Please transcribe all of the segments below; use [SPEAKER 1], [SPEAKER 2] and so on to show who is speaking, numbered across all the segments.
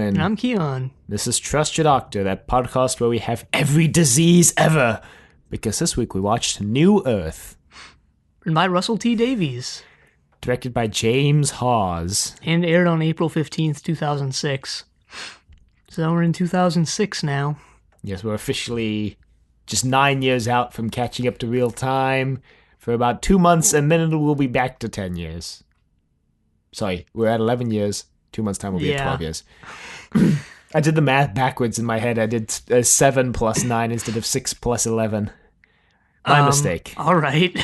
[SPEAKER 1] Colin.
[SPEAKER 2] And I'm Keon.
[SPEAKER 1] This is Trust Your Doctor, that podcast where we have every disease ever. Because this week we watched New Earth.
[SPEAKER 2] Written by Russell T. Davies.
[SPEAKER 1] Directed by James Hawes.
[SPEAKER 2] And aired on April 15th, 2006. So we're in 2006 now.
[SPEAKER 1] Yes, we're officially just 9 years out from catching up to real time for about 2 months, and then we'll be back to 10 years. Sorry, we're at 11 years. 2 months' time will be at 12 years. I did the math backwards in my head. I did 7 plus 9 instead of 6 plus 11. My mistake.
[SPEAKER 2] All right.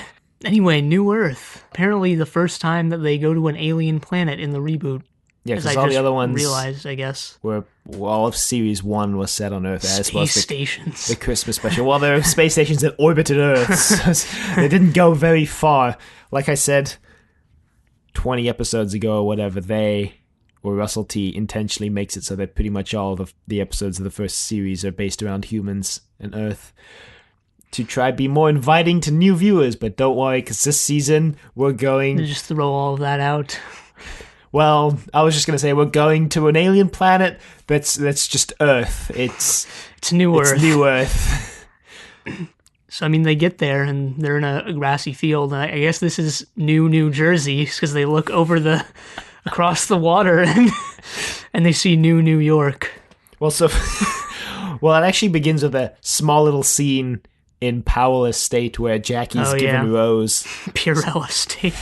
[SPEAKER 2] Anyway, New Earth. Apparently the first time that they go to an alien planet in the reboot.
[SPEAKER 1] Yeah, because all the other ones
[SPEAKER 2] realized, I guess.
[SPEAKER 1] Were all of Series 1 was set on Earth. As
[SPEAKER 2] Space stations.
[SPEAKER 1] The Christmas special. Well, there are space stations that orbited Earth. So they didn't go very far. Like I said 20 episodes ago or whatever, Russell T intentionally makes it so that pretty much all of the episodes of the first series are based around humans and Earth to try be more inviting to new viewers. But don't worry, because this season we're going...
[SPEAKER 2] Just throw all of that out.
[SPEAKER 1] Well, I was just going to say we're going to an alien planet that's just Earth. It's
[SPEAKER 2] New Earth.
[SPEAKER 1] It's New Earth.
[SPEAKER 2] So, I mean, they get there, and they're in a grassy field. And I guess this is New Jersey, because they look over across the water, and they see New York.
[SPEAKER 1] Well, it actually begins with a small little scene in Powell Estate where Jackie's given Rose...
[SPEAKER 2] Purell Estate.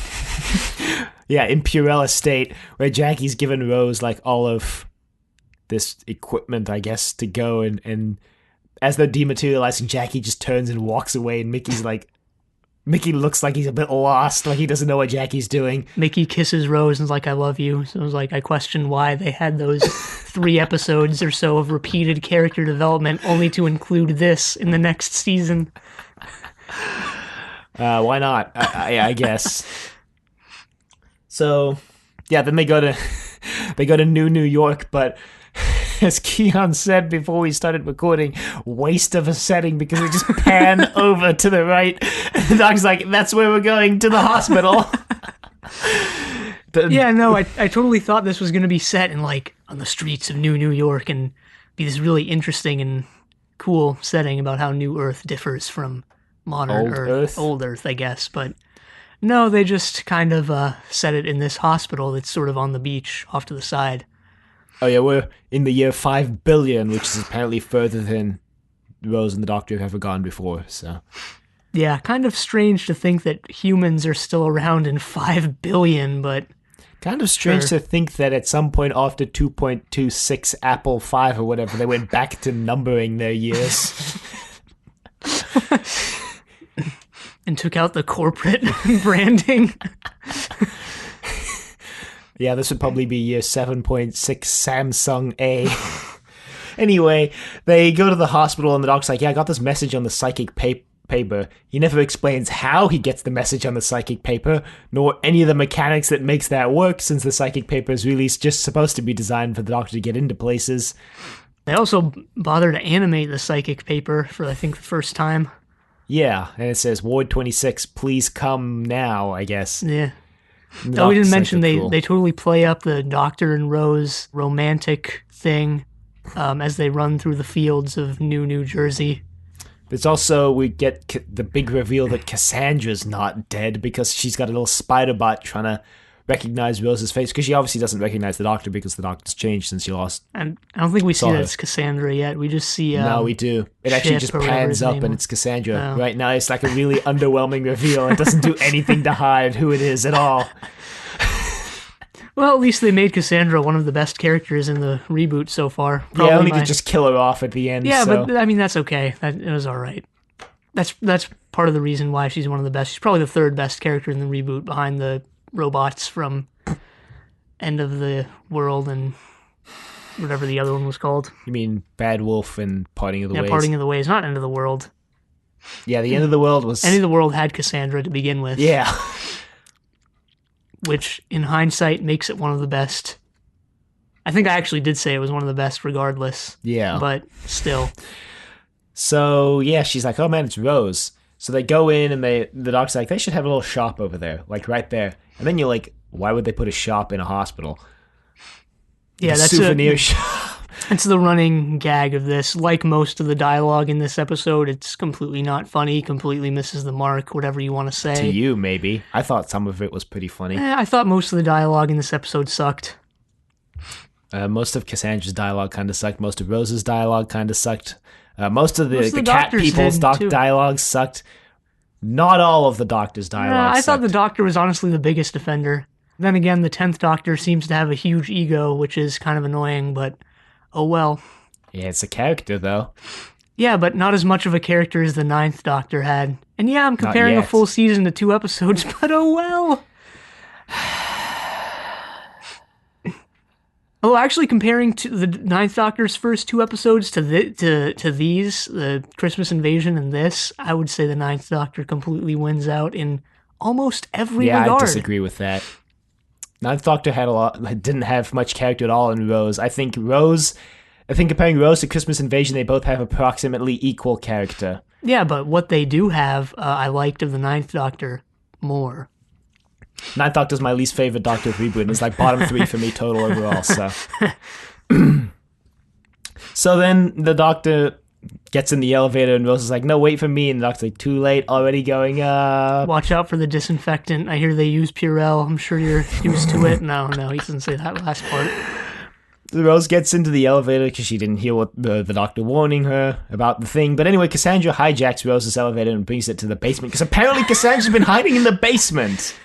[SPEAKER 1] Yeah, in Purell Estate, where Jackie's given Rose, like, all of this equipment, I guess, to go, and as they're dematerializing, Jackie just turns and walks away, and Mickey looks like he's a bit lost, like he doesn't know what Jackie's doing.
[SPEAKER 2] Mickey kisses Rose and is like, I love you. So it was like, I question why they had those 3 episodes or so of repeated character development only to include this in the next season.
[SPEAKER 1] Why not? I guess. So, yeah, then they go to New York, but as Keon said before we started recording, waste of a setting because we just pan over to the right. And the dog's like, that's where we're going, to the hospital.
[SPEAKER 2] I totally thought this was going to be set in, like, on the streets of New York and be this really interesting and cool setting about how New Earth differs from modern Old Earth, I guess, but... No, they just kind of set it in this hospital that's sort of on the beach off to the side.
[SPEAKER 1] Oh yeah, we're in the year 5 billion, which is apparently further than Rose and the Doctor have ever gone before, so...
[SPEAKER 2] Yeah, kind of strange to think that humans are still around in 5 billion, but...
[SPEAKER 1] Kind of strange to think that at some point after 2.26 Apple 5 or whatever, they went back to numbering their years.
[SPEAKER 2] And took out the corporate branding.
[SPEAKER 1] Yeah, this would probably be year 7.6 Samsung A. Anyway, they go to the hospital and the doc's like, yeah, I got this message on the psychic paper. He never explains how he gets the message on the psychic paper, nor any of the mechanics that makes that work, since the psychic paper is really just supposed to be designed for the doctor to get into places.
[SPEAKER 2] They also bother to animate the psychic paper for, I think, the first time.
[SPEAKER 1] Yeah, and it says, Ward 26, please come now, I guess.
[SPEAKER 2] Yeah. Oh, we didn't mention they totally play up the Doctor and Rose romantic thing as they run through the fields of New Jersey.
[SPEAKER 1] It's also, we get the big reveal that Cassandra's not dead because she's got a little spider bot trying to recognize Rose's face, because she obviously doesn't recognize the Doctor because the Doctor's changed since she lost.
[SPEAKER 2] And I don't think we see that it's Cassandra yet. We just see
[SPEAKER 1] no, we do. It actually just pans up and it's Cassandra. Right now it's like a really underwhelming reveal. It doesn't do anything to hide who it is at all.
[SPEAKER 2] Well, at least they made Cassandra one of the best characters in the reboot so far.
[SPEAKER 1] Probably only to just kill her off at the end.
[SPEAKER 2] Yeah, but I mean, that's okay. It was all right. That's part of the reason why she's one of the best. She's probably the 3rd best character in the reboot behind the robots from End of the World and whatever the other one was called.
[SPEAKER 1] You mean Bad Wolf and Parting of the Ways?
[SPEAKER 2] Yeah, Parting of the Ways, not End of the World.
[SPEAKER 1] Yeah, the End of the World was...
[SPEAKER 2] End of the World had Cassandra to begin with.
[SPEAKER 1] Yeah.
[SPEAKER 2] Which, in hindsight, makes it one of the best. I think I actually did say it was one of the best regardless.
[SPEAKER 1] Yeah.
[SPEAKER 2] But still.
[SPEAKER 1] So, yeah, she's like, oh man, it's Rose. So they go in and the doc's like, they should have a little shop over there, like right there. And then you're like, why would they put a shop in a hospital?
[SPEAKER 2] Yeah,
[SPEAKER 1] that's
[SPEAKER 2] a
[SPEAKER 1] souvenir shop.
[SPEAKER 2] It's the running gag of this. Like most of the dialogue in this episode, it's completely not funny, completely misses the mark, whatever you want to say.
[SPEAKER 1] To you, maybe. I thought some of it was pretty funny.
[SPEAKER 2] I thought most of the dialogue in this episode sucked.
[SPEAKER 1] Most of Cassandra's dialogue kind of sucked. Most of Rose's dialogue kind of sucked. Most of the cat people's dialogue sucked. Not all of the Doctor's dialogue
[SPEAKER 2] I thought the Doctor was honestly the biggest offender. Then again, the 10th Doctor seems to have a huge ego, which is kind of annoying, but oh well.
[SPEAKER 1] Yeah, it's a character, though.
[SPEAKER 2] Yeah, but not as much of a character as the 9th Doctor had. And yeah, I'm comparing a full season to 2 episodes, but oh well. Oh, actually, comparing to the 9th Doctor's first 2 episodes to these, the Christmas Invasion and this, I would say the 9th Doctor completely wins out in almost every regard.
[SPEAKER 1] Yeah, I disagree with that. 9th Doctor didn't have much character at all in Rose. I think comparing Rose to Christmas Invasion, they both have approximately equal character.
[SPEAKER 2] Yeah, but what they do have, I liked of the 9th Doctor more.
[SPEAKER 1] 9th Doctor's my least favorite Doctor of Reboot, and it's like bottom 3 for me total overall, so. So then the Doctor gets in the elevator, and Rose is like, no, wait for me, and the Doctor's like, too late, already going up.
[SPEAKER 2] Watch out for the disinfectant. I hear they use Purell. I'm sure you're used to it. No, he doesn't say that last part.
[SPEAKER 1] Rose gets into the elevator because she didn't hear what the Doctor warning her about the thing. But anyway, Cassandra hijacks Rose's elevator and brings it to the basement, because apparently Cassandra's been hiding in the basement.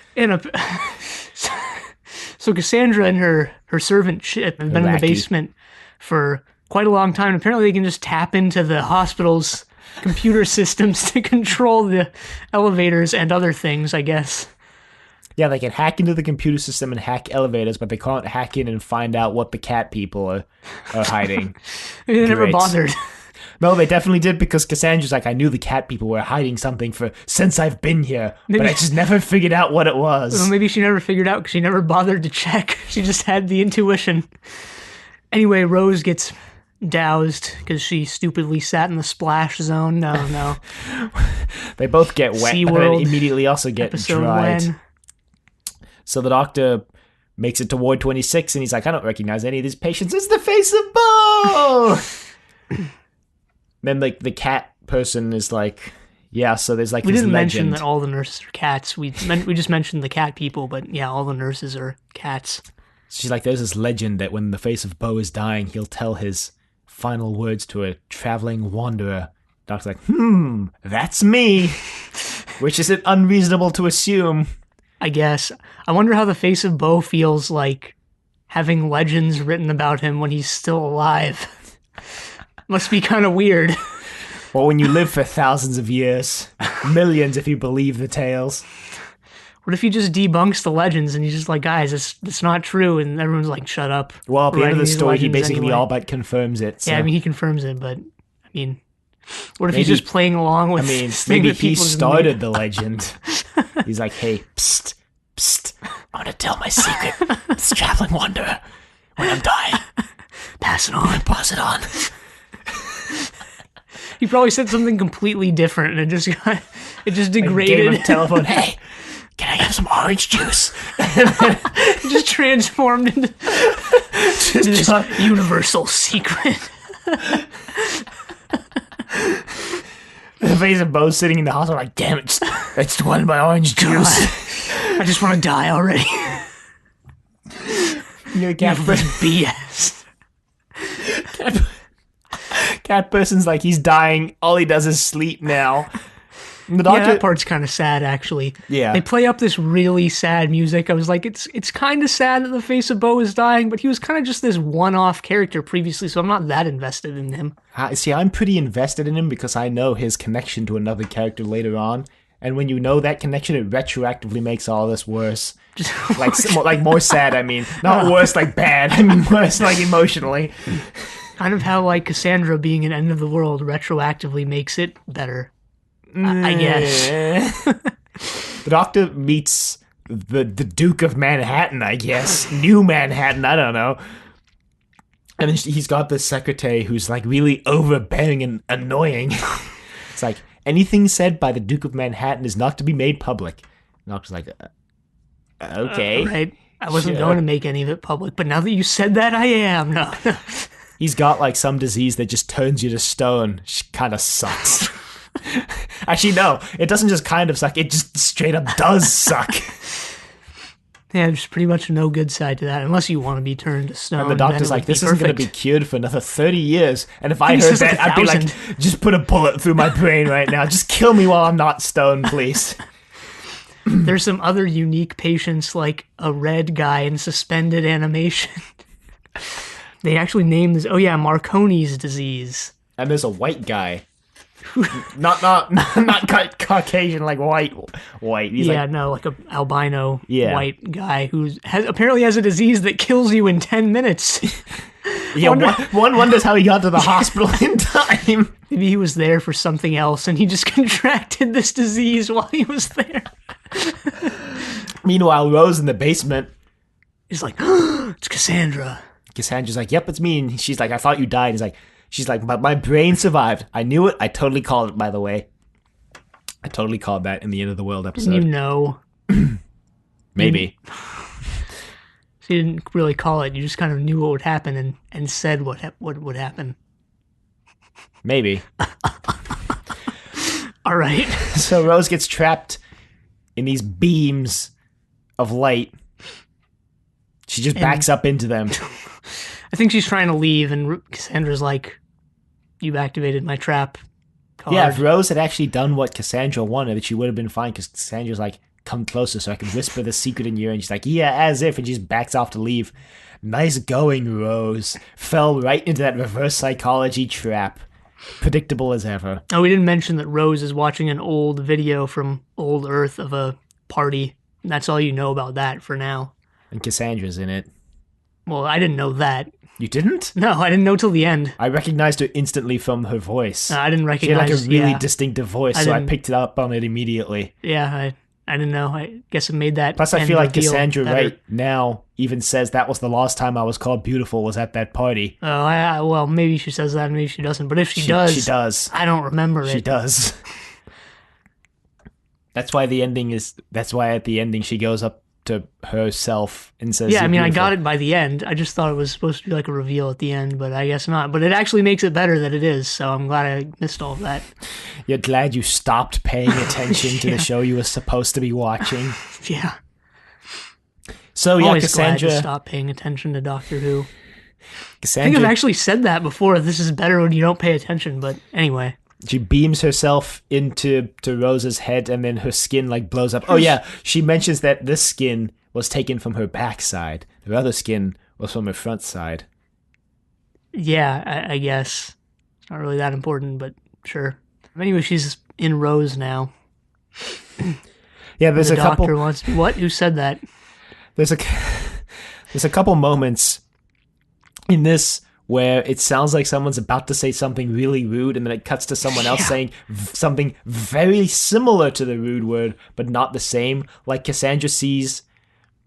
[SPEAKER 2] So Cassandra and her servant ship have been in the basement for quite a long time. Apparently they can just tap into the hospital's computer systems to control the elevators and other things, I guess.
[SPEAKER 1] Yeah, they can hack into the computer system and hack elevators, but they can't hack in and find out what the cat people are hiding.
[SPEAKER 2] They never bothered.
[SPEAKER 1] No, they definitely did, because Cassandra's like, I knew the cat people were hiding something since I've been here, but I just never figured out what it was.
[SPEAKER 2] Well, maybe she never figured out because she never bothered to check. She just had the intuition. Anyway, Rose gets doused because she stupidly sat in the splash zone. No.
[SPEAKER 1] They both get wet, and then immediately also get dried.
[SPEAKER 2] When?
[SPEAKER 1] So the Doctor makes it to Ward 26, and he's like, I don't recognize any of these patients. It's the face of Bo! Then like the cat person is like, yeah, so there's like
[SPEAKER 2] we
[SPEAKER 1] this
[SPEAKER 2] didn't
[SPEAKER 1] legend.
[SPEAKER 2] mention that all the nurses are cats. We just mentioned the cat people, but yeah, all the nurses are cats.
[SPEAKER 1] She's like, there's this legend that when the face of Bo is dying, he'll tell his final words to a traveling wanderer. Doctor's like, that's me. Which is it unreasonable to assume?
[SPEAKER 2] I guess. I wonder how the face of Bo feels like having legends written about him when he's still alive. Must be kind of weird.
[SPEAKER 1] Well, when you live for thousands of years, millions if you believe the tales.
[SPEAKER 2] What if he just debunks the legends and he's just like, guys, it's not true, and everyone's like, shut up.
[SPEAKER 1] Well, at the end of the story, he basically all but confirms it. So.
[SPEAKER 2] Yeah, I mean, he confirms it, but, I mean, what if he's just playing along with
[SPEAKER 1] maybe he started the legend. He's like, hey, psst, I'm going to tell my secret. This traveling wanderer, when I'm dying.
[SPEAKER 2] Pass it on.
[SPEAKER 1] Pass it on.
[SPEAKER 2] He probably said something completely different, and it just degraded.
[SPEAKER 1] Gave him telephone. Hey, can I have some orange juice?
[SPEAKER 2] It just transformed into this universal secret.
[SPEAKER 1] The face of Bo sitting in the hospital, like, damn it, it's one of my orange juice.
[SPEAKER 2] I just want to die already.
[SPEAKER 1] You're a cat person.
[SPEAKER 2] BS.
[SPEAKER 1] Cat person's like, he's dying. All he does is sleep now.
[SPEAKER 2] The Doctor, that part's kind of sad, actually.
[SPEAKER 1] Yeah.
[SPEAKER 2] They play up this really sad music. I was like, it's kind of sad that the face of Bo is dying, but he was kind of just this one-off character previously, so I'm not that invested in him.
[SPEAKER 1] See, I'm pretty invested in him because I know his connection to another character later on, and when you know that connection, it retroactively makes all this worse. Like more sad, I mean. Not worse like bad, I mean worse like emotionally.
[SPEAKER 2] Kind of how like Cassandra being an end of the world retroactively makes it better. I guess.
[SPEAKER 1] The Doctor meets the Duke of Manhattan, I guess. New Manhattan, I don't know. And then he's got this secretary who's like really overbearing and annoying. It's like, anything said by the Duke of Manhattan is not to be made public. And the Doctor's like, okay.
[SPEAKER 2] Right. I wasn't going to make any of it public, but now that you said that, I am. No.
[SPEAKER 1] He's got like some disease that just turns you to stone. Kind of sucks. Actually, no, it doesn't just kind of suck. It just straight up does suck.
[SPEAKER 2] Yeah, there's pretty much no good side to that, unless you want to be turned to stone.
[SPEAKER 1] And the doctor's like, this isn't going to be cured for another 30 years. And if I heard that, I'd be like, just put a bullet through my brain right now. Just kill me while I'm not stoned, please.
[SPEAKER 2] There's some other unique patients, like a red guy in suspended animation. They actually named this, Marconi's disease.
[SPEAKER 1] And there's a white guy. not Caucasian, like white. He's
[SPEAKER 2] like a albino white guy who apparently has a disease that kills you in 10 minutes.
[SPEAKER 1] One wonders how he got to the hospital in time.
[SPEAKER 2] Maybe he was there for something else and he just contracted this disease while he was there.
[SPEAKER 1] Meanwhile, Rose in the basement
[SPEAKER 2] is like, it's Cassandra.
[SPEAKER 1] Cassandra's like, yep, it's me. And she's like, I thought you died. She's like, but my brain survived. I knew it. I totally called it, by the way. I totally called that in the End of the World episode.
[SPEAKER 2] Didn't you know?
[SPEAKER 1] Maybe.
[SPEAKER 2] So you didn't really call it. You just kind of knew what would happen and said what would happen.
[SPEAKER 1] Maybe.
[SPEAKER 2] All right.
[SPEAKER 1] So Rose gets trapped in these beams of light. She just backs up into them.
[SPEAKER 2] I think she's trying to leave, and Cassandra's like, you've activated my trap card.
[SPEAKER 1] Yeah, if Rose had actually done what Cassandra wanted, she would have been fine, because Cassandra's like, come closer so I can whisper the secret in your ear. And she's like, yeah, as if, and she just backs off to leave. Nice going, Rose. Fell right into that reverse psychology trap. Predictable as ever.
[SPEAKER 2] Oh, we didn't mention that Rose is watching an old video from Old Earth of a party. That's all you know about that for now.
[SPEAKER 1] And Cassandra's in it.
[SPEAKER 2] Well, I didn't know that.
[SPEAKER 1] You didn't?
[SPEAKER 2] No, I didn't know till the end.
[SPEAKER 1] I recognized her instantly from her voice.
[SPEAKER 2] I didn't recognize...
[SPEAKER 1] She had like a really distinctive voice, so I picked it up on it immediately.
[SPEAKER 2] Yeah, I didn't know. I guess it made that.
[SPEAKER 1] Plus, I feel like Cassandra right now even says that was the last time I was called beautiful was at that party.
[SPEAKER 2] Oh, well, maybe she says that, maybe she doesn't. But if she does,
[SPEAKER 1] she does.
[SPEAKER 2] I don't remember it.
[SPEAKER 1] She does. That's why at the ending she goes up to herself and says,
[SPEAKER 2] yeah, I mean, I got it by the end. I just thought it was supposed to be like a reveal at the end, but I guess not. But it actually makes it better that it is, so I'm glad I missed all of that.
[SPEAKER 1] You're glad you stopped paying attention to the show you were supposed to be watching.
[SPEAKER 2] Yeah.
[SPEAKER 1] So, yeah,
[SPEAKER 2] always
[SPEAKER 1] Cassandra...
[SPEAKER 2] glad to stop paying attention to Doctor Who.
[SPEAKER 1] Cassandra...
[SPEAKER 2] I think I've actually said that before. This is better when you don't pay attention, but anyway.
[SPEAKER 1] She beams herself into Rose's head, and then her skin like blows up. Oh yeah, she mentions that this skin was taken from her backside. The other skin was from her front side.
[SPEAKER 2] Yeah, I guess. It's not really that important, but sure. Anyway, she's in Rose now.
[SPEAKER 1] Yeah, there's a couple...
[SPEAKER 2] What? Who said that?
[SPEAKER 1] There's a couple moments in this where it sounds like someone's about to say something really rude, and then it cuts to someone else saying something very similar to the rude word, but not the same. Like Cassandra sees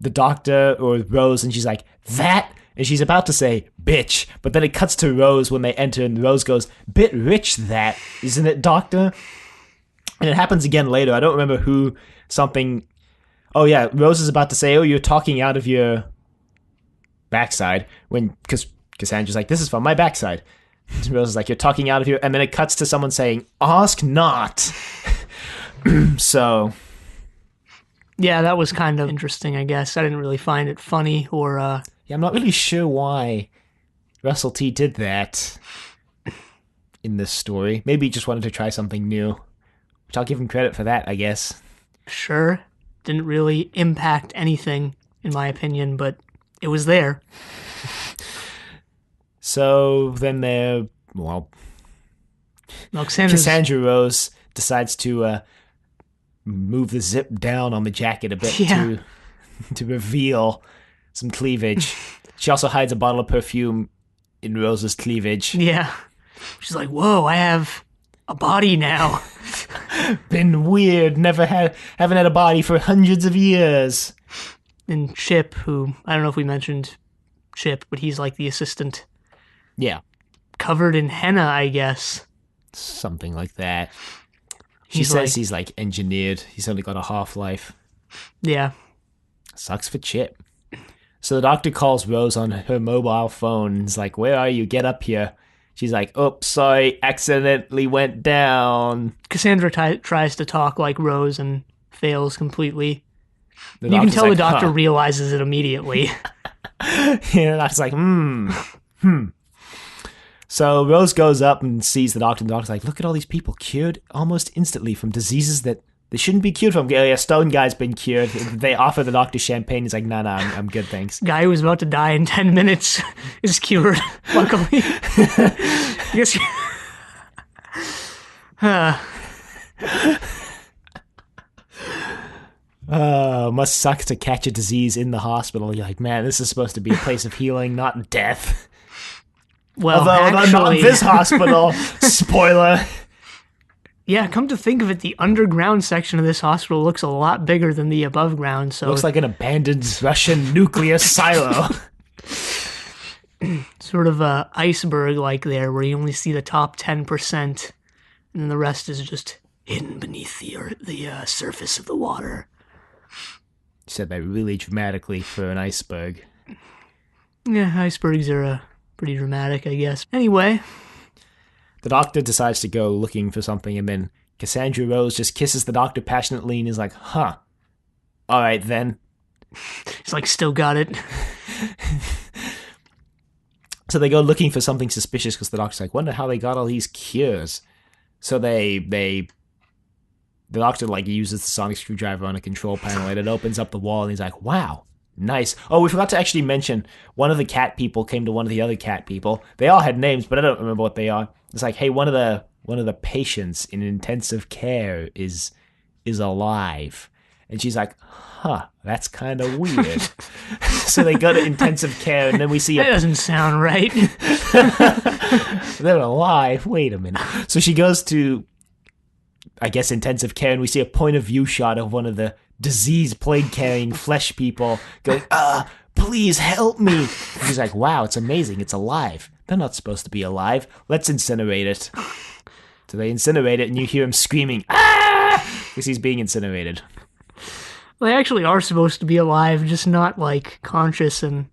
[SPEAKER 1] the Doctor or Rose, and she's like, that? And she's about to say, bitch. But then it cuts to Rose when they enter, and Rose goes, bit rich that, isn't it, Doctor? And it happens again later. I don't remember who something... Oh yeah, Rose is about to say, oh, you're talking out of your backside, because Cassandra's like, this is from my backside. Rose is like, you're talking out of here. And then it cuts to someone saying, ask not. So.
[SPEAKER 2] Yeah, that was kind of interesting, I guess. I didn't really find it funny or...
[SPEAKER 1] Yeah, I'm not really sure why Russell T did that in this story. Maybe he just wanted to try something new. Which I'll give him credit for that, I guess.
[SPEAKER 2] Sure. Didn't really impact anything, in my opinion, but it was there.
[SPEAKER 1] So then Cassandra Rose decides to move the zip down on the jacket a bit to reveal some cleavage. She also hides a bottle of perfume in Rose's cleavage.
[SPEAKER 2] Yeah. She's like, whoa, I have a body now.
[SPEAKER 1] Been weird. Haven't had a body for hundreds of years.
[SPEAKER 2] And Chip, who, I don't know if we mentioned Chip, but he's like the assistant.
[SPEAKER 1] Yeah.
[SPEAKER 2] Covered in henna, I guess.
[SPEAKER 1] Something like that. She says he's like engineered. He's only got a half-life.
[SPEAKER 2] Yeah.
[SPEAKER 1] Sucks for Chip. So the doctor calls Rose on her mobile phone and is like, where are you? Get up here. She's like, oops, sorry, accidentally went down.
[SPEAKER 2] Cassandra tries to talk like Rose and fails completely. You can tell
[SPEAKER 1] like,
[SPEAKER 2] the doctor realizes it immediately.
[SPEAKER 1] Yeah, the doctor's like, So Rose goes up and sees the doctor, and the doctor's like, look at all these people cured almost instantly from diseases that they shouldn't be cured from. Yeah, Stone Guy's been cured. They offer the doctor champagne. He's like, no, I'm good, thanks.
[SPEAKER 2] Guy who was about to die in 10 minutes is cured, luckily. I guess
[SPEAKER 1] must suck to catch a disease in the hospital. You're like, man, this is supposed to be a place of healing, not death.
[SPEAKER 2] Well,
[SPEAKER 1] although not this hospital. Spoiler.
[SPEAKER 2] Yeah, come to think of it, the underground section of this hospital looks a lot bigger than the above ground. So
[SPEAKER 1] looks like an abandoned Russian nuclear silo.
[SPEAKER 2] Sort of a iceberg like there, where you only see the top 10%, and then the rest is just hidden beneath the surface of the water.
[SPEAKER 1] You said that really dramatically for an iceberg.
[SPEAKER 2] Yeah, icebergs are pretty dramatic, I guess. Anyway.
[SPEAKER 1] The doctor decides to go looking for something, and then Cassandra Rose just kisses the doctor passionately and is like, huh. All right, then.
[SPEAKER 2] He's like, still got it.
[SPEAKER 1] So they go looking for something suspicious because the doctor's like, wonder how they got all these cures. So the doctor like uses the sonic screwdriver on a control panel, and it opens up the wall, and he's like, wow, nice. Oh, we forgot to actually mention one of the cat people came to one of the other cat people. They all had names, but I don't remember what they are. It's like, hey, one of the patients in intensive care is alive. And she's like, huh, that's kind of weird. So they go to intensive care, and then we see
[SPEAKER 2] that doesn't sound right.
[SPEAKER 1] They're alive. Wait a minute. So she goes to, I guess, intensive care, and we see a point of view shot of one of the disease plague carrying flesh people going, please help me. And she's like, wow, it's amazing. It's alive. They're not supposed to be alive. Let's incinerate it. So they incinerate it, and you hear him screaming, because he's being incinerated.
[SPEAKER 2] Well, they actually are supposed to be alive, just not, like, conscious and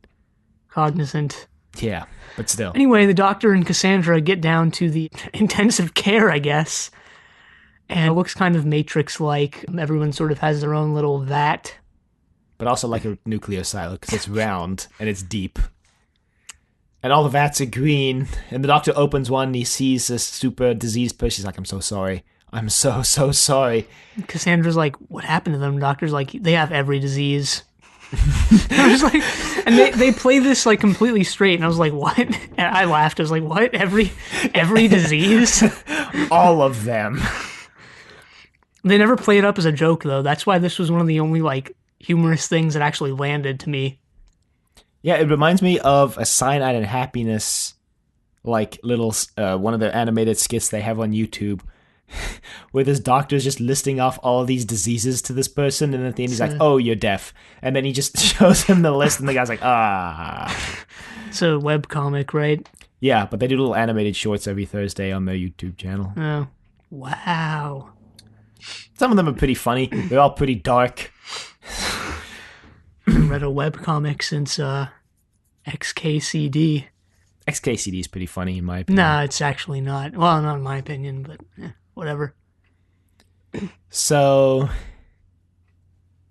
[SPEAKER 2] cognizant.
[SPEAKER 1] Yeah, but still.
[SPEAKER 2] Anyway, the doctor and Cassandra get down to the intensive care, I guess. And it looks kind of Matrix-like. Everyone sort of has their own little vat.
[SPEAKER 1] But also like a nuclear silo, because it's round and it's deep. And all the vats are green, and the doctor opens one, and he sees this super diseased person. He's like, I'm so sorry. I'm so sorry.
[SPEAKER 2] Cassandra's like, what happened to them? The doctor's like, they have every disease. I was like, and they play this like completely straight, and I was like, what? And I laughed. I was like, what? Every disease?
[SPEAKER 1] All of them.
[SPEAKER 2] They never play it up as a joke, though. That's why this was one of the only like humorous things that actually landed to me.
[SPEAKER 1] Yeah, it reminds me of a Cyanide and Happiness, like little one of the animated skits they have on YouTube, where this doctor's just listing off all of these diseases to this person, and at the end he's like, oh, you're deaf. And then he just shows him the list, and the guy's like, It's a
[SPEAKER 2] webcomic, right?
[SPEAKER 1] Yeah, but they do little animated shorts every Thursday on their YouTube channel.
[SPEAKER 2] Oh, wow.
[SPEAKER 1] Some of them are pretty funny. They're all pretty dark.
[SPEAKER 2] Read a webcomic since XKCD.
[SPEAKER 1] XKCD is pretty funny in my opinion.
[SPEAKER 2] Nah, it's actually not. Well, not in my opinion, but whatever.
[SPEAKER 1] So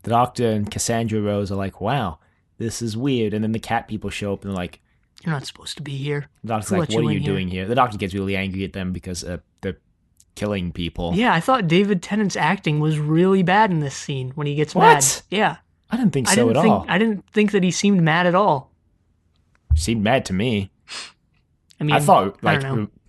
[SPEAKER 1] the doctor and Cassandra Rose are like, wow, this is weird. And then the cat people show up and they're like,
[SPEAKER 2] you're not supposed to be here.
[SPEAKER 1] The doctor's like, what are you doing here? The doctor gets really angry at them because they're killing people.
[SPEAKER 2] Yeah, I thought David Tennant's acting was really bad in this scene when he gets mad. Yeah.
[SPEAKER 1] I didn't think so at all.
[SPEAKER 2] I didn't think that he seemed mad at all.
[SPEAKER 1] Seemed mad to me.
[SPEAKER 2] I mean,
[SPEAKER 1] I thought like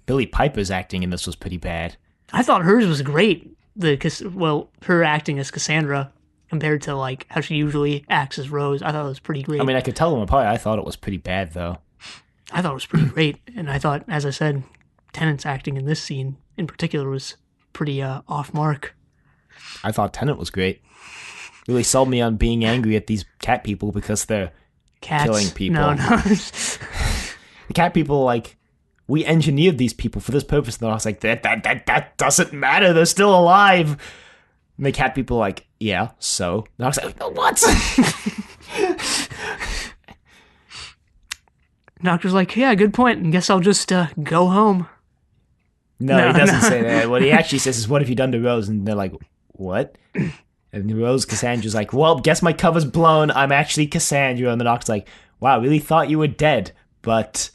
[SPEAKER 1] Billy Piper's acting in this was pretty bad.
[SPEAKER 2] I thought hers was great. Her acting as Cassandra compared to like how she usually acts as Rose, I thought it was pretty great.
[SPEAKER 1] I mean, I could tell them apart. I thought it was pretty bad though.
[SPEAKER 2] I thought it was pretty great, and I thought, as I said, Tennant's acting in this scene in particular was pretty off mark.
[SPEAKER 1] I thought Tennant was great. Really sold me on being angry at these cat people because they're killing people.
[SPEAKER 2] No.
[SPEAKER 1] The cat people are like, we engineered these people for this purpose. And I was like, that doesn't matter. They're still alive. And the cat people are like, yeah, so? And I was like, what?
[SPEAKER 2] Doctor's like, yeah, good point. And guess I'll just go home.
[SPEAKER 1] No, he doesn't say that. What he actually says is, what have you done to Rose? And they're like, what? And Rose Cassandra's like, well, guess my cover's blown. I'm actually Cassandra. And the doctor's like, wow, I really thought you were dead. But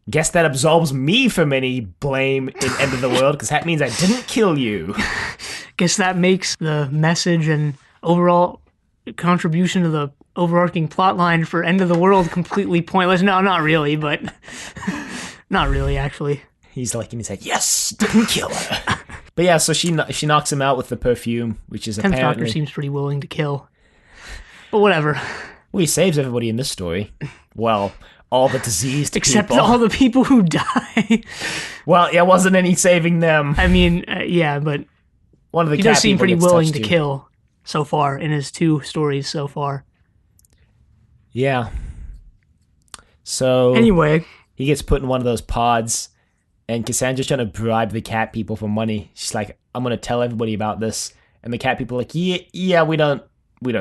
[SPEAKER 1] guess that absolves me from any blame in End of the World, because that means I didn't kill you.
[SPEAKER 2] Guess that makes the message and overall contribution to the overarching plot line for End of the World completely pointless. No, not really, but not really, actually.
[SPEAKER 1] He's like, yes, didn't kill her. But yeah, so she knocks him out with the perfume, which is apparently...
[SPEAKER 2] 10th Doctor seems pretty willing to kill. But whatever.
[SPEAKER 1] Well, he saves everybody in this story. Well, all the diseased
[SPEAKER 2] Except
[SPEAKER 1] people.
[SPEAKER 2] all the people who die.
[SPEAKER 1] Well, there wasn't any saving them.
[SPEAKER 2] I mean, yeah, but
[SPEAKER 1] one of the
[SPEAKER 2] he does seem pretty willing to kill so far in his 2 stories so far.
[SPEAKER 1] Yeah. So...
[SPEAKER 2] Anyway.
[SPEAKER 1] He gets put in one of those pods... And Cassandra's trying to bribe the cat people for money. She's like, I'm going to tell everybody about this. And the cat people are like, yeah, we don't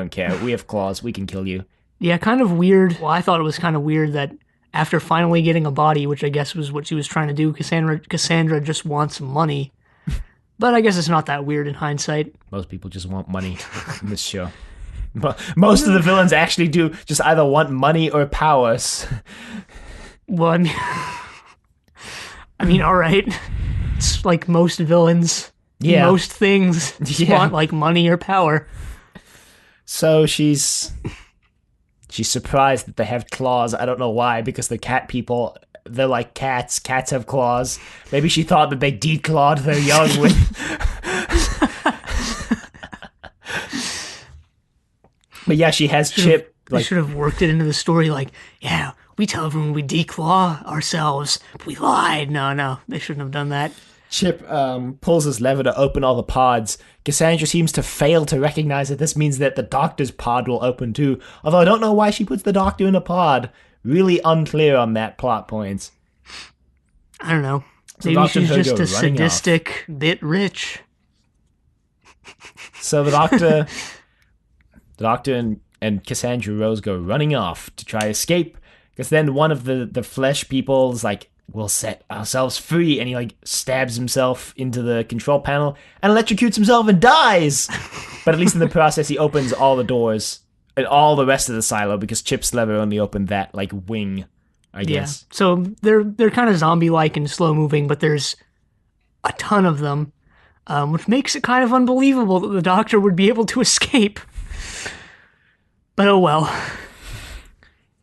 [SPEAKER 1] care. We have claws. We can kill you.
[SPEAKER 2] Yeah, kind of weird. Well, I thought it was kind of weird that after finally getting a body, which I guess was what she was trying to do, Cassandra just wants money. But I guess it's not that weird in hindsight.
[SPEAKER 1] Most people just want money in this show. Most of the villains actually do just either want money or powers.
[SPEAKER 2] Well, I mean, all right. It's like most villains.
[SPEAKER 1] Yeah.
[SPEAKER 2] Most things want like money or power.
[SPEAKER 1] So she's surprised that they have claws. I don't know why, because the cat people, they're like cats. Cats have claws. Maybe she thought that they declawed their young when... But yeah, she has Chip.
[SPEAKER 2] They should have worked it into the story like, yeah, we tell everyone we declaw ourselves, but we lied. No, they shouldn't have done that.
[SPEAKER 1] Chip pulls his lever to open all the pods. Cassandra seems to fail to recognize that this means that the Doctor's pod will open too, although I don't know why she puts the Doctor in a pod. Really unclear on that plot point.
[SPEAKER 2] I don't know. So maybe she's just a sadistic bit rich.
[SPEAKER 1] So the Doctor and Cassandra Rose go running off to try escape, because then one of the flesh people is like, we'll set ourselves free, and he like stabs himself into the control panel and electrocutes himself and dies. But at least in the process he opens all the doors and all the rest of the silo, because Chip's lever only opened that like wing, I guess.
[SPEAKER 2] Yeah. So they're kind of zombie-like and slow moving, but there's a ton of them, which makes it kind of unbelievable that the Doctor would be able to escape. But oh well.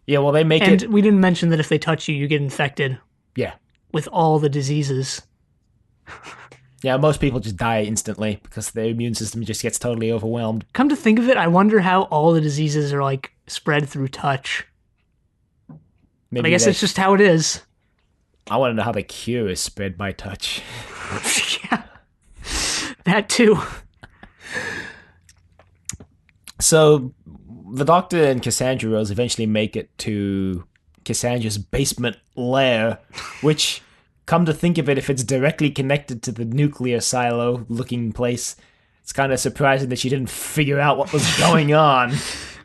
[SPEAKER 1] Yeah, well, they make it...
[SPEAKER 2] And we didn't mention that if they touch you, you get infected.
[SPEAKER 1] Yeah.
[SPEAKER 2] With all the diseases.
[SPEAKER 1] Yeah, most people just die instantly because their immune system just gets totally overwhelmed.
[SPEAKER 2] Come to think of it, I wonder how all the diseases are, like, spread through touch. Maybe but I guess it's just how it is.
[SPEAKER 1] I want to know how the cure is spread by touch.
[SPEAKER 2] Yeah. That too.
[SPEAKER 1] So, the Doctor and Cassandra Rose eventually make it to Cassandra's basement lair, which, come to think of it, if it's directly connected to the nuclear silo-looking place, it's kind of surprising that she didn't figure out what was going on.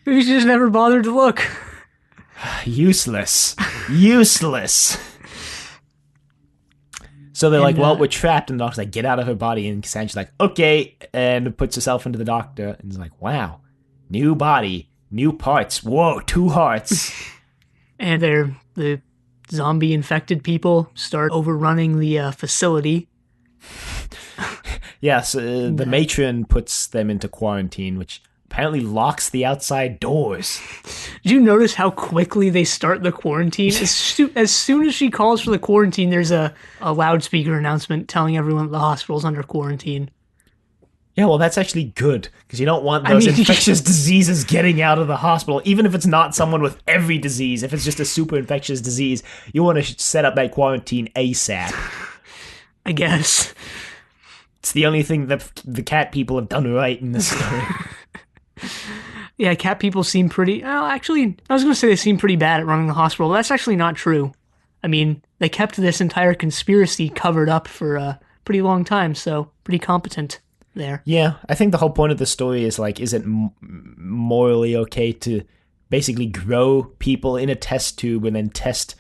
[SPEAKER 2] Maybe she just never bothered to look.
[SPEAKER 1] Useless. So they're like, well, we're trapped, and the Doctor's like, get out of her body, and Cassandra's like, okay, and puts herself into the Doctor, and is like, wow. New body, new parts. Whoa, 2 hearts.
[SPEAKER 2] And the zombie-infected people start overrunning the facility.
[SPEAKER 1] Yes, the matron puts them into quarantine, which apparently locks the outside doors.
[SPEAKER 2] Did you notice how quickly they start the quarantine? As soon as she calls for the quarantine, there's a loudspeaker announcement telling everyone the hospital's under quarantine.
[SPEAKER 1] Yeah, well, that's actually good, because you don't want those infectious diseases getting out of the hospital, even if it's not someone with every disease. If it's just a super infectious disease, you want to set up that quarantine ASAP.
[SPEAKER 2] I guess.
[SPEAKER 1] It's the only thing that the cat people have done right in this story.
[SPEAKER 2] Yeah, cat people seem pretty... Well, actually, I was going to say they seem pretty bad at running the hospital, but that's actually not true. I mean, they kept this entire conspiracy covered up for a pretty long time, so pretty competent. There.
[SPEAKER 1] Yeah, I think the whole point of the story is like, is it morally okay to basically grow people in a test tube and then test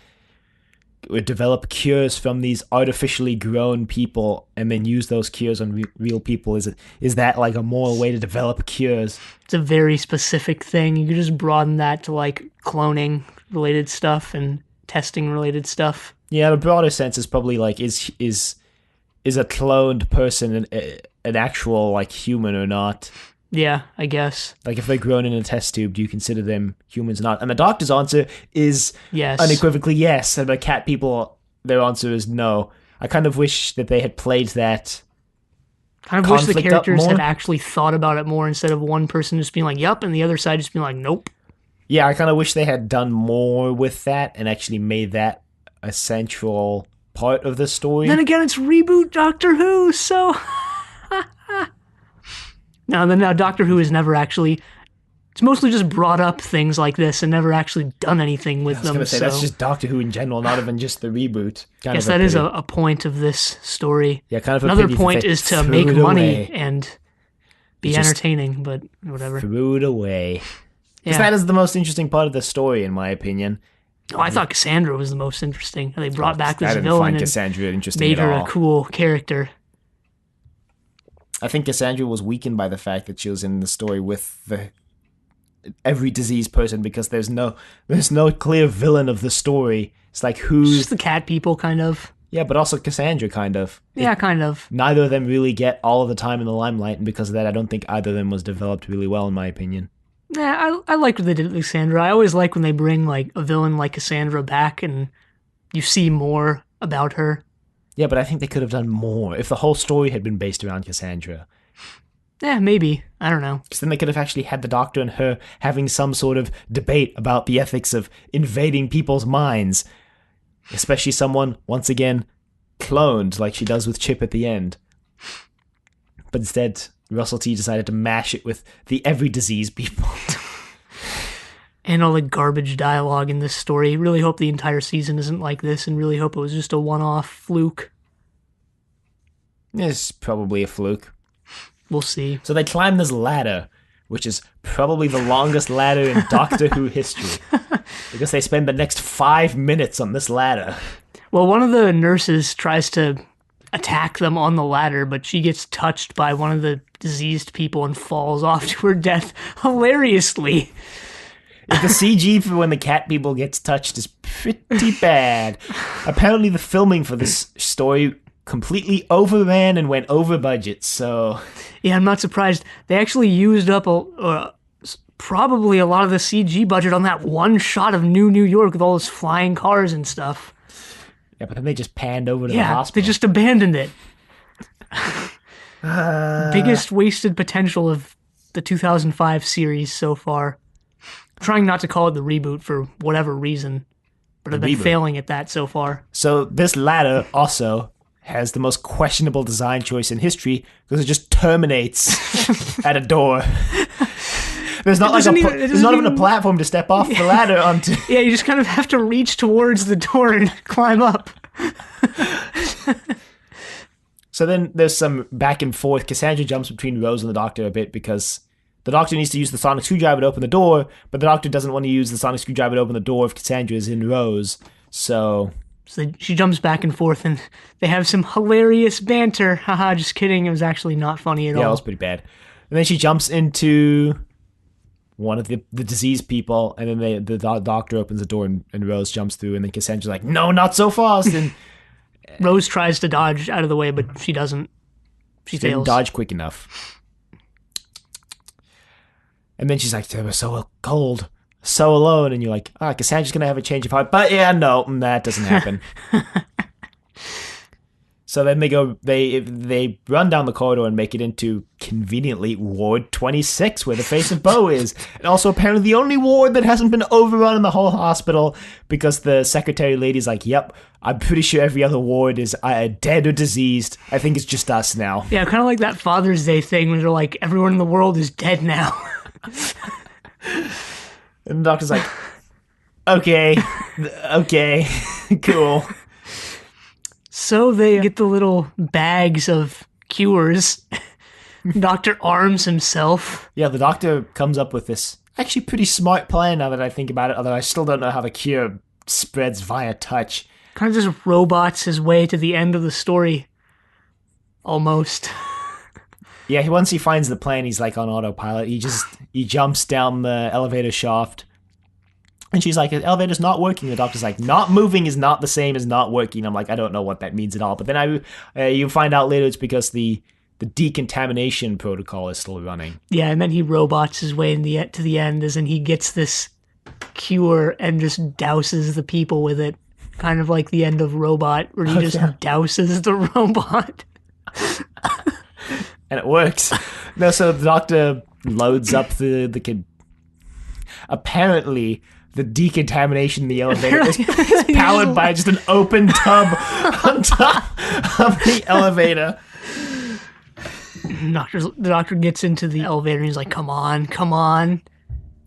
[SPEAKER 1] develop cures from these artificially grown people and then use those cures on real people? Is that like a moral way to develop cures?
[SPEAKER 2] It's a very specific thing. You could just broaden that to like cloning related stuff and testing related stuff.
[SPEAKER 1] Yeah, the broader sense is probably like is a cloned person an actual like human or not?
[SPEAKER 2] Yeah, I guess.
[SPEAKER 1] Like if they're grown in a test tube, do you consider them humans or not? And the doctor's answer is
[SPEAKER 2] yes,
[SPEAKER 1] unequivocally yes, and the cat people, their answer is no. I kind of wish that they had played that.
[SPEAKER 2] Kind of wish the characters had actually thought about it more instead of one person just being like, yup, and the other side just being like, nope.
[SPEAKER 1] Yeah, I kind of wish they had done more with that and actually made that a central part of the story.
[SPEAKER 2] Then again, it's reboot Doctor Who, so... Now Doctor Who has never actually... It's mostly just brought up things like this and never actually done anything with them. I was going to say,
[SPEAKER 1] that's just Doctor Who in general, not even just the reboot.
[SPEAKER 2] I guess that is a point of this story.
[SPEAKER 1] Yeah, kind of
[SPEAKER 2] another point is to make money and be entertaining, but whatever.
[SPEAKER 1] Threw it away. Because that is the most interesting part of the story, in my opinion.
[SPEAKER 2] Oh, I thought Cassandra was the most interesting. They brought back this
[SPEAKER 1] villain
[SPEAKER 2] and
[SPEAKER 1] made
[SPEAKER 2] her a cool character.
[SPEAKER 1] I think Cassandra was weakened by the fact that she was in the story with every diseased person because there's no clear villain of the story. It's like who's
[SPEAKER 2] just the cat people, kind of.
[SPEAKER 1] Yeah, but also Cassandra, kind of.
[SPEAKER 2] Yeah, kind of.
[SPEAKER 1] Neither of them really get all of the time in the limelight, and because of that, I don't think either of them was developed really well, in my opinion.
[SPEAKER 2] Yeah, I like what they did with Cassandra. I always like when they bring like a villain like Cassandra back and you see more about her.
[SPEAKER 1] Yeah, but I think they could have done more if the whole story had been based around Cassandra.
[SPEAKER 2] Yeah, maybe. I don't know.
[SPEAKER 1] Because then they could have actually had the Doctor and her having some sort of debate about the ethics of invading people's minds. Especially someone, once again, cloned like she does with Chip at the end. But instead, Russell T decided to mash it with the every disease people.
[SPEAKER 2] And all the garbage dialogue in this story. Really hope the entire season isn't like this and really hope it was just a one-off fluke.
[SPEAKER 1] It's probably a fluke.
[SPEAKER 2] We'll see.
[SPEAKER 1] So they climb this ladder, which is probably the longest ladder in Doctor Who history. Because they spend the next 5 minutes on this ladder.
[SPEAKER 2] Well, one of the nurses tries to attack them on the ladder, but she gets touched by one of the diseased people and falls off to her death hilariously.
[SPEAKER 1] The CG for when the cat people gets touched is pretty bad. Apparently the filming for this story completely overran and went over budget, so...
[SPEAKER 2] Yeah, I'm not surprised. They actually used up probably a lot of the CG budget on that one shot of New York with all those flying cars and stuff.
[SPEAKER 1] Yeah, but then they just panned over to the hospital.
[SPEAKER 2] They just abandoned it. Biggest wasted potential of the 2005 series so far. I'm trying not to call it the reboot for whatever reason, but I've been failing at that so far.
[SPEAKER 1] So this ladder also has the most questionable design choice in history because it just terminates at a door. There's not even a platform to step off the ladder onto.
[SPEAKER 2] Yeah, you just kind of have to reach towards the door and climb up.
[SPEAKER 1] So then there's some back and forth. Cassandra jumps between Rose and the Doctor a bit because the Doctor needs to use the sonic screwdriver to open the door, but the Doctor doesn't want to use the sonic screwdriver to open the door if Cassandra is in Rose. So
[SPEAKER 2] she jumps back and forth, and they have some hilarious banter. Haha, just kidding. It was actually not funny at all.
[SPEAKER 1] Yeah, it was pretty bad. And then she jumps into one of the diseased people, and then the Doctor opens the door, and Rose jumps through, and then Cassandra's like, no, not so fast, and
[SPEAKER 2] Rose tries to dodge out of the way, but she doesn't. She fails.
[SPEAKER 1] Didn't dodge quick enough. And then she's like, they were so cold, so alone, and you're like, Cassandra's gonna have a change of heart, but yeah, no, that doesn't happen. So then they run down the corridor and make it into, conveniently, Ward 26, where the face of Bo is. And also apparently the only ward that hasn't been overrun in the whole hospital, because the secretary lady's like, yep, I'm pretty sure every other ward is dead or diseased. I think it's just us now.
[SPEAKER 2] Yeah, kind of like that Father's Day thing where they're like, everyone in the world is dead now.
[SPEAKER 1] And the doctor's like, okay, cool.
[SPEAKER 2] So they get the little bags of cures. Doctor arms himself.
[SPEAKER 1] Yeah, the Doctor comes up with this actually pretty smart plan now that I think about it, although I still don't know how the cure spreads via touch.
[SPEAKER 2] kind of just robots his way to the end of the story. Almost.
[SPEAKER 1] Yeah, once he finds the plan, he's like on autopilot. He jumps down the elevator shaft. And she's like, the elevator's not working. The doctor's like, not moving is not the same as not working. I'm like, I don't know what that means at all. But then you find out later it's because the decontamination protocol is still running.
[SPEAKER 2] Yeah, and then he robots his way to the end, as in he gets this cure and just douses the people with it. Kind of like the end of Robot, where he just douses the robot.
[SPEAKER 1] And it works. No, so the doctor loads up the kid. Apparently, the decontamination in the elevator is powered by just an open tub on top of the elevator.
[SPEAKER 2] The doctor gets into the elevator and he's like, come on.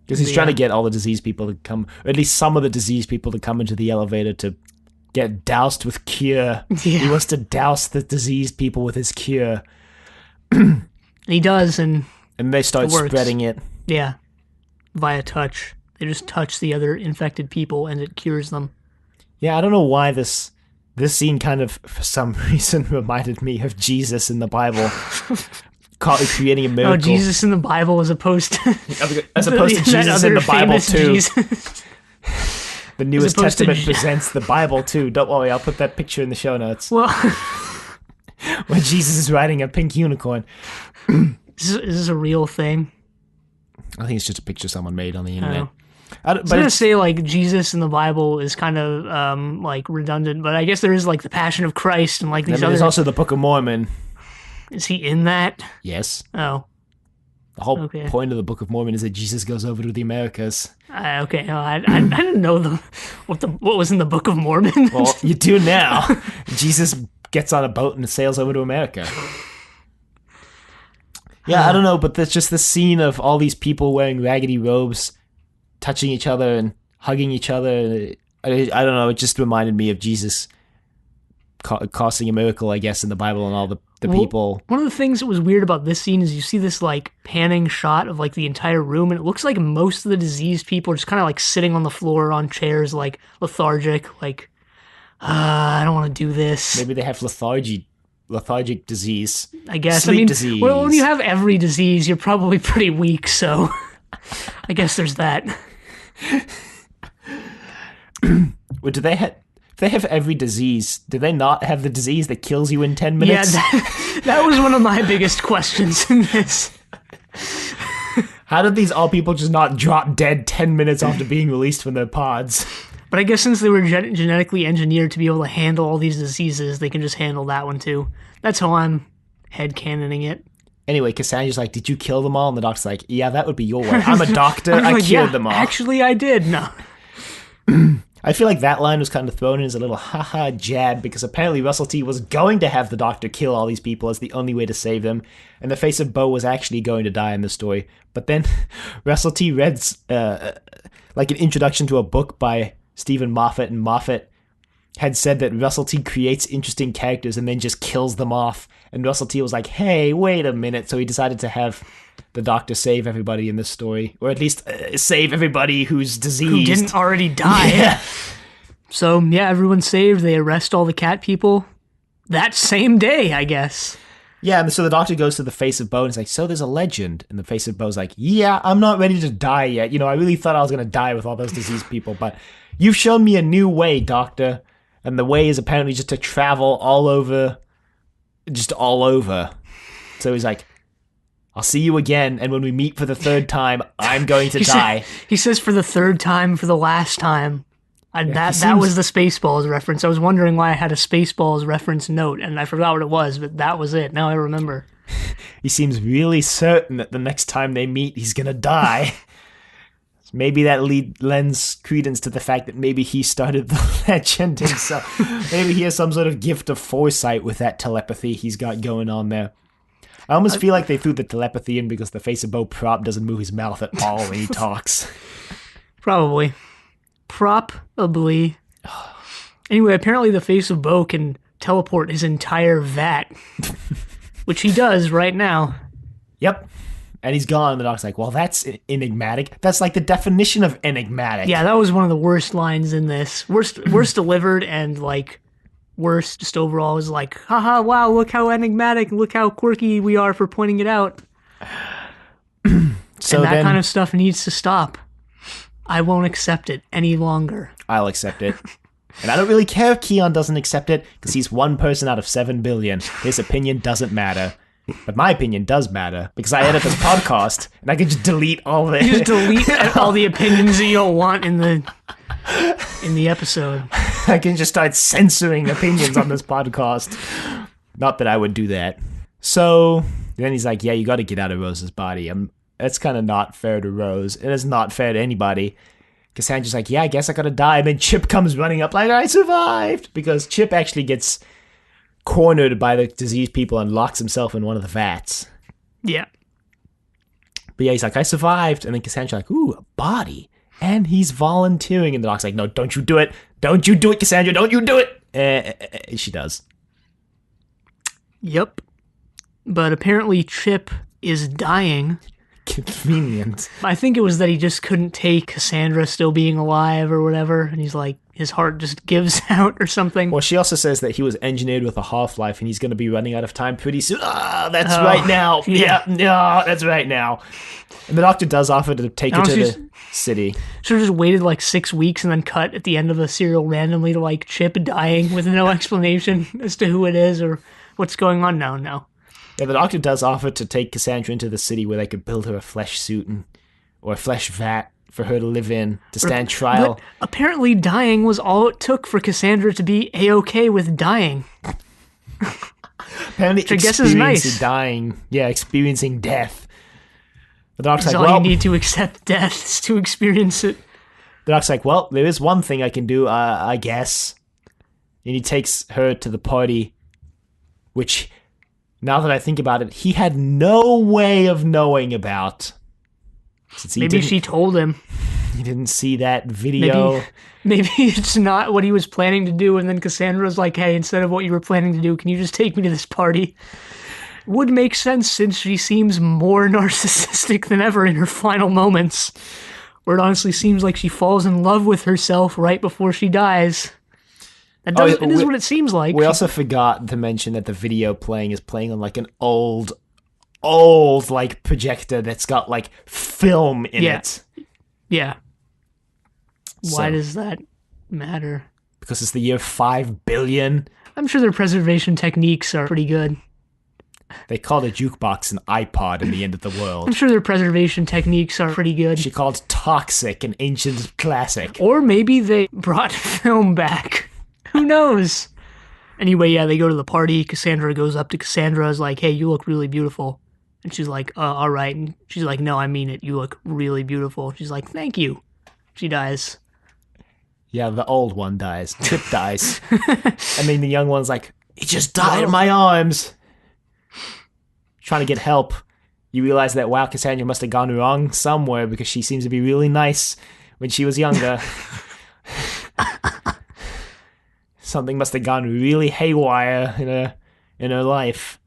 [SPEAKER 1] Because he's trying to get all the diseased people to come, or at least some of the diseased people to come into the elevator to get doused with cure. Yeah. He wants to douse the diseased people with his cure.
[SPEAKER 2] And he does, and
[SPEAKER 1] they start spreading it.
[SPEAKER 2] Yeah, via touch. They just touch the other infected people, and it cures them.
[SPEAKER 1] Yeah, I don't know why this scene kind of, for some reason, reminded me of Jesus in the Bible, creating a miracle.
[SPEAKER 2] Oh, Jesus in the Bible as opposed to
[SPEAKER 1] Jesus in the Bible too. The newest Testament presents the Bible too. Don't worry, I'll put that picture in the show notes.
[SPEAKER 2] Well,
[SPEAKER 1] where Jesus is riding a pink unicorn.
[SPEAKER 2] Is this a real thing?
[SPEAKER 1] I think it's just a picture someone made on the internet.
[SPEAKER 2] I was going to say, like, Jesus in the Bible is kind of, like, redundant, but I guess there is, like, the Passion of Christ and, like, these other...
[SPEAKER 1] There's also the Book of Mormon.
[SPEAKER 2] Is he in that?
[SPEAKER 1] Yes.
[SPEAKER 2] Oh.
[SPEAKER 1] The whole point of the Book of Mormon is that Jesus goes over to the Americas.
[SPEAKER 2] Okay, no, I didn't know what was in the Book of Mormon.
[SPEAKER 1] Well, you do now. Jesus gets on a boat and sails over to America. Yeah, I don't know, but there's just this scene of all these people wearing raggedy robes, touching each other and hugging each other. I don't know, it just reminded me of Jesus causing a miracle, I guess, in the Bible and all the people.
[SPEAKER 2] One of the things that was weird about this scene is you see this, like, panning shot of, like, the entire room, and it looks like most of the diseased people are just kind of, like, sitting on the floor on chairs, like, lethargic, like, I don't want to do this.
[SPEAKER 1] Maybe they have lethargic disease.
[SPEAKER 2] I guess.
[SPEAKER 1] Sleep disease.
[SPEAKER 2] Well, when you have every disease, you're probably pretty weak, so I guess there's that.
[SPEAKER 1] Well, do they have... If they have every disease, do they not have the disease that kills you in 10 minutes?
[SPEAKER 2] Yeah, that was one of my biggest questions in this.
[SPEAKER 1] How did these all people just not drop dead 10 minutes after being released from their pods?
[SPEAKER 2] But I guess since they were genetically engineered to be able to handle all these diseases, they can just handle that one too. That's how I'm headcanoning it.
[SPEAKER 1] Anyway, Cassandra's like, did you kill them all? And the doctor's like, yeah, that would be your way. I'm a doctor. I killed them all.
[SPEAKER 2] Actually, I did. No.
[SPEAKER 1] I feel like that line was kind of thrown in as a little haha jab because apparently Russell T was going to have the doctor kill all these people as the only way to save them, and the face of Bo was actually going to die in the story. But then Russell T read like an introduction to a book by Stephen Moffat, and Moffat had said that Russell T creates interesting characters and then just kills them off. And Russell T was like, hey, wait a minute. So he decided to have the doctor save everybody in this story, or at least save everybody who's diseased.
[SPEAKER 2] Who didn't already die.
[SPEAKER 1] Yeah.
[SPEAKER 2] So, yeah, everyone's saved. They arrest all the cat people that same day, I guess.
[SPEAKER 1] Yeah, and so the doctor goes to the face of Bo and is like, so there's a legend. And the face of Bo's like, yeah, I'm not ready to die yet. You know, I really thought I was going to die with all those diseased people, but you've shown me a new way, doctor. And the way is apparently just to travel all over. So he's like, I'll see you again, and when we meet for the third time, I'm going to die.
[SPEAKER 2] He says for the third time, for the last time. That was the Spaceballs reference. I was wondering why I had a Spaceballs reference note, and I forgot what it was, but that was it. Now I remember.
[SPEAKER 1] He seems really certain that the next time they meet, he's going to die. Maybe that lends credence to the fact that maybe he started the legend himself. Maybe he has some sort of gift of foresight with that telepathy he's got going on there. I almost feel like they threw the telepathy in because the face of Bo Prop doesn't move his mouth at all when he talks.
[SPEAKER 2] Probably. Anyway, apparently the face of Bo can teleport his entire vat. Which he does right now.
[SPEAKER 1] Yep. And he's gone, and the doc's like, well, that's enigmatic. That's like the definition of enigmatic.
[SPEAKER 2] Yeah, that was one of the worst lines in this. Worst delivered, and like worst just overall is like, haha, wow, look how enigmatic, look how quirky we are for pointing it out.
[SPEAKER 1] So
[SPEAKER 2] and that kind of stuff needs to stop. I won't accept it any longer.
[SPEAKER 1] I'll accept it. And I don't really care if Keon doesn't accept it, because he's one person out of 7 billion. His opinion doesn't matter. But my opinion does matter, because I edit this podcast, and I can just delete all of it.
[SPEAKER 2] You just delete all the opinions that you don't want in the episode.
[SPEAKER 1] I can just start censoring opinions on this podcast. Not that I would do that. So then he's like, yeah, you got to get out of Rose's body. That's kind of not fair to Rose. And it's not fair to anybody. Cassandra's like, yeah, I guess I got to die. And then Chip comes running up like, I survived. Because Chip actually gets cornered by the diseased people and locks himself in one of the vats.
[SPEAKER 2] Yeah.
[SPEAKER 1] But yeah, he's like, I survived. And then Cassandra's like, ooh, a body. And he's volunteering. And the doc's like, no, don't you do it. Don't you do it, Cassandra. Don't you do it. She does.
[SPEAKER 2] Yep. But apparently Chip is dying.
[SPEAKER 1] Convenient.
[SPEAKER 2] I think it was that he just couldn't take Cassandra still being alive or whatever. And he's like, his heart just gives out or something.
[SPEAKER 1] Well, she also says that he was engineered with a half-life and he's going to be running out of time pretty soon. That's right now. Yeah, that's right now. And the doctor does offer to take her to the city.
[SPEAKER 2] Should have just waited like 6 weeks and then cut at the end of the serial randomly to like Chip dying with no explanation as to who it is or what's going on now. No.
[SPEAKER 1] Yeah, the doctor does offer to take Cassandra into the city where they could build her a flesh suit or a flesh vat for her to live in, to stand trial.
[SPEAKER 2] But apparently dying was all it took for Cassandra to be A-okay with dying.
[SPEAKER 1] Apparently
[SPEAKER 2] which I guess is nice.
[SPEAKER 1] Dying. Yeah, experiencing death. The doc's
[SPEAKER 2] like,
[SPEAKER 1] well,
[SPEAKER 2] all you need to accept death is to experience it.
[SPEAKER 1] The doc's like, well, there is one thing I can do, I guess. And he takes her to the party, which, now that I think about it, he had no way of knowing about.
[SPEAKER 2] Maybe she told him.
[SPEAKER 1] He didn't see that video.
[SPEAKER 2] Maybe it's not what he was planning to do, and then Cassandra's like, hey, instead of what you were planning to do, can you just take me to this party? Would make sense since she seems more narcissistic than ever in her final moments, where it honestly seems like she falls in love with herself right before she dies. It is what it seems like.
[SPEAKER 1] We also forgot to mention that the video is playing on like an old like projector that's got like film in it.
[SPEAKER 2] Yeah. Why does that matter?
[SPEAKER 1] Because it's the year 5 billion.
[SPEAKER 2] I'm sure their preservation techniques are pretty good.
[SPEAKER 1] They called a jukebox an iPod in the end of the world.
[SPEAKER 2] I'm sure their preservation techniques are pretty good.
[SPEAKER 1] She called Toxic an ancient classic.
[SPEAKER 2] Or maybe they brought film back. Who knows? Anyway, yeah, they go to the party. Cassandra goes up to Cassandra, is like, hey, you look really beautiful. And she's like, all right. And she's like, no, I mean it. You look really beautiful. She's like, thank you. She dies.
[SPEAKER 1] Yeah, the old one dies. Chip dies. And then the young one's like, he just died in my arms. Trying to get help. You realize that, wow, Cassandra must have gone wrong somewhere because she seems to be really nice when she was younger. Something must have gone really haywire in her life.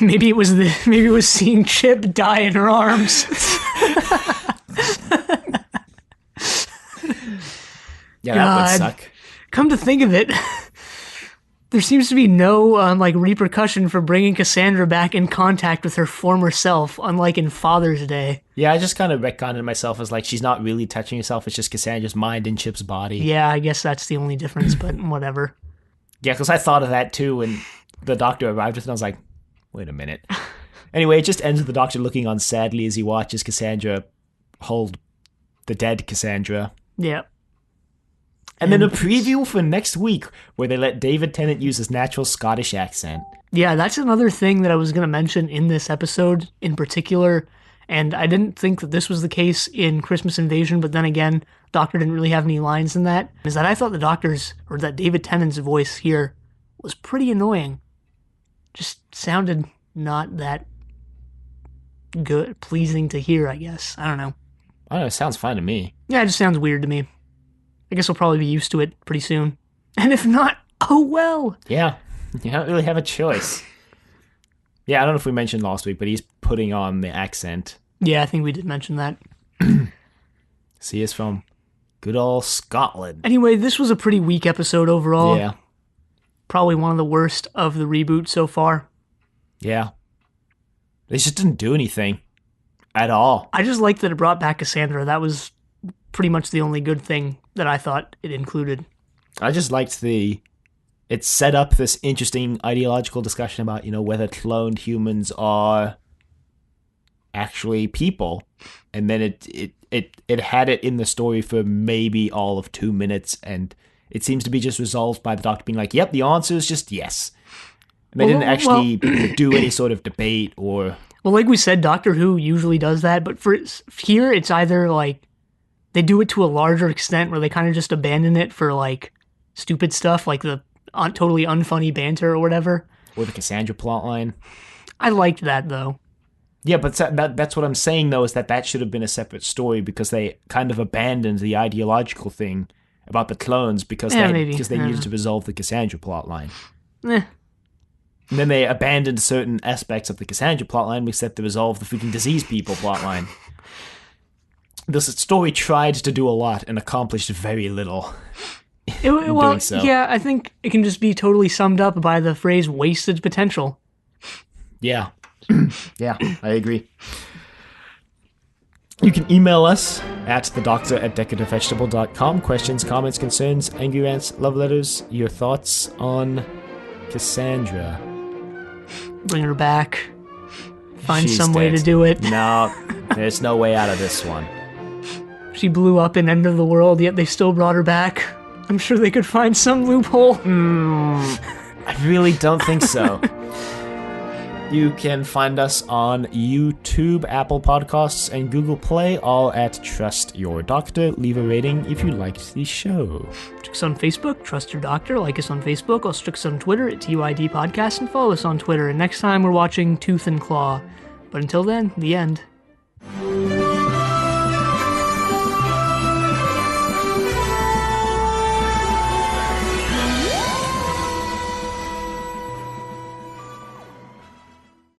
[SPEAKER 2] Maybe it was seeing Chip die in her arms.
[SPEAKER 1] Yeah, that would suck.
[SPEAKER 2] Come to think of it, there seems to be no repercussion for bringing Cassandra back in contact with her former self, unlike in Father's Day.
[SPEAKER 1] Yeah, I just kind of retconned myself as like she's not really touching herself. It's just Cassandra's mind in Chip's body.
[SPEAKER 2] Yeah, I guess that's the only difference, but whatever.
[SPEAKER 1] Yeah, because I thought of that too when the doctor arrived with it, and I was like, wait a minute. Anyway, it just ends with the doctor looking on sadly as he watches Cassandra hold the dead Cassandra.
[SPEAKER 2] Yeah.
[SPEAKER 1] And then a preview for next week where they let David Tennant use his natural Scottish accent.
[SPEAKER 2] Yeah, that's another thing that I was going to mention in this episode in particular. And I didn't think that this was the case in Christmas Invasion, but then again, Doctor didn't really have any lines in that. Is that I thought that David Tennant's voice here was pretty annoying. Just sounded not that good, pleasing to hear, I guess. I don't know.
[SPEAKER 1] I don't know, it sounds fine to me.
[SPEAKER 2] Yeah, it just sounds weird to me. I guess we'll probably be used to it pretty soon. And if not, oh well.
[SPEAKER 1] Yeah, you don't really have a choice. Yeah, I don't know if we mentioned last week, but he's putting on the accent.
[SPEAKER 2] Yeah, I think we did mention that.
[SPEAKER 1] She is from good old Scotland.
[SPEAKER 2] Anyway, this was a pretty weak episode overall.
[SPEAKER 1] Yeah.
[SPEAKER 2] Probably one of the worst of the reboot so far.
[SPEAKER 1] Yeah. They just didn't do anything at all.
[SPEAKER 2] I just liked that it brought back Cassandra. That was pretty much the only good thing that I thought it included.
[SPEAKER 1] I just liked it set up this interesting ideological discussion about, whether cloned humans are actually people. And then it had it in the story for maybe all of 2 minutes, and it seems to be just resolved by the Doctor being like, yep, the answer is just yes. And they didn't actually do any sort of debate or...
[SPEAKER 2] Well, like we said, Doctor Who usually does that, but for here, it's either like they do it to a larger extent where they kind of just abandon it for like stupid stuff, like the totally unfunny banter or whatever.
[SPEAKER 1] Or the Cassandra plotline.
[SPEAKER 2] I liked that, though.
[SPEAKER 1] Yeah, but that's what I'm saying, though, is that should have been a separate story because they kind of abandoned the ideological thing about the clones because they needed to resolve the Cassandra plotline. And then they abandoned certain aspects of the Cassandra plotline except to resolve the freaking disease people plotline. This story tried to do a lot and accomplished very little. Doing so.
[SPEAKER 2] Yeah, I think it can just be totally summed up by the phrase wasted potential.
[SPEAKER 1] Yeah. Yeah, I agree. You can email us at thedoctor@decorativevegetable.com. Questions, comments, concerns, angry rants, love letters, your thoughts on Cassandra.
[SPEAKER 2] Bring her back. Find
[SPEAKER 1] She's
[SPEAKER 2] some
[SPEAKER 1] dead.
[SPEAKER 2] way to do it.
[SPEAKER 1] No, there's no way out of this one.
[SPEAKER 2] She blew up in End of the World, yet they still brought her back. I'm sure they could find some loophole.
[SPEAKER 1] I really don't think so. You can find us on YouTube, Apple Podcasts, and Google Play, all at Trust Your Doctor. Leave a rating if you liked the show.
[SPEAKER 2] Check us on Facebook, Trust Your Doctor. Like us on Facebook. Also check us on Twitter at TYD Podcast, and follow us on Twitter. And next time we're watching Tooth and Claw. But until then, the end.